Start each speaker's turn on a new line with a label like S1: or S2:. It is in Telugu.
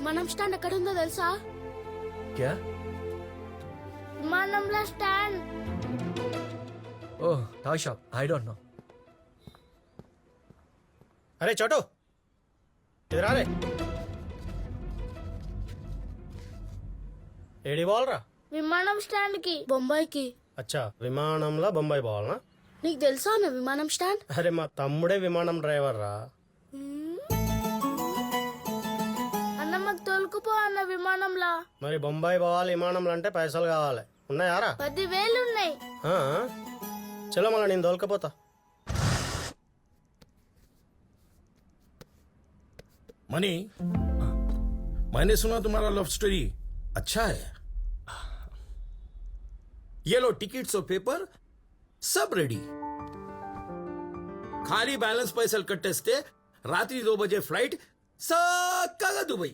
S1: విమానం స్టాండ్ ఎక్కడ ఉందో తెలుసా?
S2: క్యా?
S1: విమానంలో స్టాండ్.
S2: ఓ toy shop. I don't know.
S3: అరే చోటు ఇదిరా రే. ఏడి పోవాలరా?
S1: విమానం స్టాండ్ కి, బొంబాయికి.
S3: అచ్చా, విమానంలో బొంబాయి పోవాలనా?
S1: నీకు తెలుసా అన్న విమానం స్టాండ్?
S3: అరే మా తమ్ముడే విమానం డ్రైవర్ రా.
S1: అన్న మాకు తోలుకుపో అన్న విమానంలా.
S3: మరి బొంబాయి పోవాలి విమానంలో అంటే పైసలు కావాలి. ఉన్నాయారా?
S1: 10,000 ఉన్నాయి.
S3: ఆ? చలో మళ్ళీ నేను తోలుకపోతా.
S4: मनी, मैंने सुना तुम्हारा लव स्टोरी अच्छा है. ये लो टिकट्स और पेपर सब रेडी. खाली बैलेंस पैसे कट्टेस्ते रात्रि 2 बजे फ्लाइट सक्कागा दुबई.